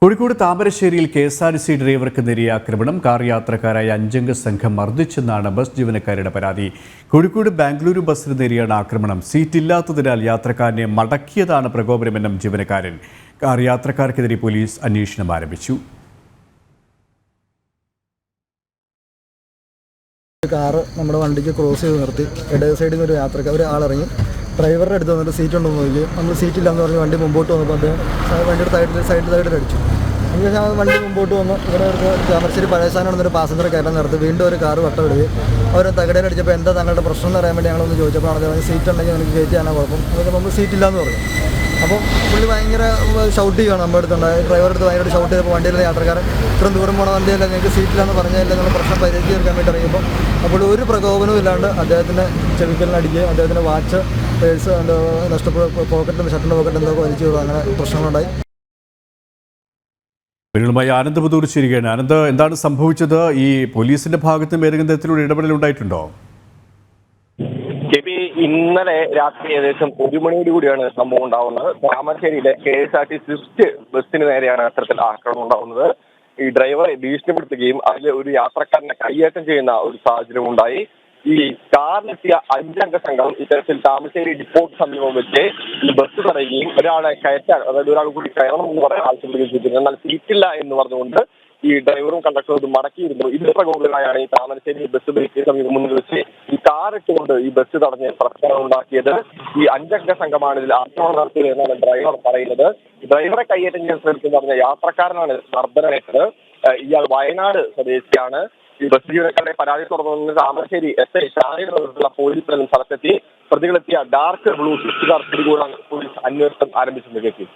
കോഴിക്കോട് താമരശ്ശേരിയിൽ കെ.എസ്.ആർ.ടി.സി ഡ്രൈവർക്ക് നേരിയ ആക്രമണം. കാർ യാത്രക്കാരായ 5 സംഘം മർദ്ദിച്ചെന്നാണ് ബസ് ജീവനക്കാരുടെ പരാതി. കോഴിക്കോട് ബാംഗ്ലൂരു ബസ്സിന് നേരിയാണ് ആക്രമണം. സീറ്റില്ലാത്തതിനാൽ യാത്രക്കാരനെ മടക്കിയതാണ് പ്രകോപനമെന്നും ജീവനക്കാരൻ. കാർ യാത്രക്കാർക്കെതിരെ പോലീസ് അന്വേഷണം ആരംഭിച്ചു. കാറ് നമ്മുടെ വണ്ടിക്ക് ക്രോസ് ചെയ്ത് നിർത്തി. ഇടേ സൈഡിൽ നിന്ന് ഒരു യാത്രക്കാർ ഒരാളിറങ്ങി ഡ്രൈവറുടെ അടുത്ത് വന്നിട്ട് സീറ്റ് ഉണ്ടോ എന്ന് ചോദിക്കും. നമ്മൾ സീറ്റില്ലാന്ന് പറഞ്ഞ് വണ്ടി മുമ്പോട്ട് വന്നപ്പോൾ അദ്ദേഹം വണ്ടിയുടെ സൈഡിൽ അടിച്ചു. അങ്ങനെ ഞാൻ വണ്ടി മുമ്പോട്ട് വന്ന് ഇവിടെ താമരശ്ശേരി പഴയ സ്ഥാനം എന്നൊരു പാസഞ്ചർ കയറ്റാൻ നിർത്തി. വീണ്ടും ഒരു കാറ് വട്ടമിടുകയും അവർ തകടയിലടിച്ചപ്പോൾ എന്താ തങ്ങളുടെ പ്രശ്നം എന്ന് അറിയാൻ വേണ്ടി ഞങ്ങളൊന്ന് ചോദിച്ചപ്പോൾ അദ്ദേഹം സീറ്റ് ഉണ്ടെങ്കിൽ എനിക്ക് കയറ്റിയാണ് കുഴപ്പം. അതൊക്കെ നമ്മൾ സീറ്റില്ലാന്ന് പറഞ്ഞു. അപ്പം പുള്ളി ഭയങ്കര ഷൗട്ട് ചെയ്യുകയാണ് നമ്മുടെ അടുത്തുണ്ടായി. ഡ്രൈവറുടെ അടുത്ത് ഭയങ്കര ഷൗട്ട് ചെയ്തപ്പോൾ വണ്ടിയിലെ യാത്രക്കാരൻ ഇത്രയും ദൂരം പോണ വണ്ടിയല്ല, നിങ്ങൾക്ക് സീറ്റില്ലാന്ന് പറഞ്ഞില്ല എന്നുള്ള പ്രശ്നം പരിഹരിച്ച് തീർക്കാൻ വേണ്ടി ഇറങ്ങിയപ്പോൾ അപ്പോൾ ഒരു പ്രകോപനവും ഇല്ലാണ്ട് അദ്ദേഹത്തിൻ്റെ ചെവിക്കലിനടിക്കുകയും അദ്ദേഹത്തിൻ്റെ വാച്ച്, പേഴ്സ്, പോക്കറ്റിൽ ഷർട്ടിൻ്റെ പോക്കറ്റ് എന്തൊക്കെ വലിച്ചു വിടുക, അങ്ങനെ പ്രശ്നങ്ങളുണ്ടായി. വിവരങ്ങളുമായി ആനന്ദ് പുതൂർ ചേരുകയാണ്. ആനന്ദ്, എന്താണ് സംഭവിച്ചത്? ഈ പോലീസിന്റെ ഭാഗത്തും ഏതെങ്കിലും തരത്തിലുള്ള ഇടപെടൽ ഉണ്ടായിട്ടുണ്ടോ? ഇന്നലെ രാത്രി ഏകദേശം 1 മണിയോടുകൂടിയാണ് സംഭവം ഉണ്ടാവുന്നത്. താമരശ്ശേരിയിലെ കെ.എസ്.ആർ.ടി.സി സ്വിഫ്റ്റ് ബസ്സിന് നേരെയാണ് അത്തരത്തിൽ ആക്രമണം ഉണ്ടാവുന്നത്. ഈ ഡ്രൈവറെ ഭീഷണിപ്പെടുത്തുകയും അതിൽ ഒരു യാത്രക്കാരനെ കയ്യേറ്റം ചെയ്യുന്ന ഒരു സാഹചര്യം ഉണ്ടായി. ഈ കാറിലെത്തിയ 5 സംഘം ഇത്തരത്തിൽ താമരശ്ശേരി ഡിപ്പോട്ട് സമീപം വെച്ച് ഈ ബസ് തടയുകയും ഒരാളെ കയറ്റാൻ, അതായത് ഒരാൾ കൂടി കയറണം എന്ന് പറയാൻ ആവശ്യപ്പെടുകയും ചെയ്തിരുന്നു. എന്നാൽ സീറ്റില്ല എന്ന് പറഞ്ഞുകൊണ്ട് ഈ ഡ്രൈവറും കണ്ടക്ടറും മടക്കിയിരുന്നു. ഇതിന്റെ പ്രകോപനമായാണ് ഈ താമരശ്ശേരി ബസ് ബ്രേക്ക് സമീപം മുന്നിൽ വെച്ച് ഈ കാർ ഇട്ടുകൊണ്ട് ഈ ബസ് തടഞ്ഞ് പ്രശ്നം ഉണ്ടാക്കിയത്. ഈ 5 സംഘമാണ് ഇതിൽ ആക്രമണം നടത്തിയത് എന്നാണ് ഡ്രൈവർ പറയുന്നത്. ഡ്രൈവറെ കയ്യേറ്റം ചെയ്യാൻ ശ്രമിക്കുന്ന പറഞ്ഞ യാത്രക്കാരനാണ് മർദ്ദനമേറ്റത്. ഇയാൾ വയനാട് സ്വദേശിയാണ്. ഈ ബസ് ജീവനക്കാരുടെ പരാതി തുടർന്ന് താമരശ്ശേരി എസ്.ഐ ഷാനിയുള്ള പോലീസ് സ്ഥലത്തെത്തി പ്രതികളെത്തിയ ഡാർക്ക് ബ്ലൂ സ്വിഫ്റ്റ് കാർ പിടികൂടാൻ പോലീസ് അന്വേഷണം ആരംഭിച്ചിട്ടുണ്ട്.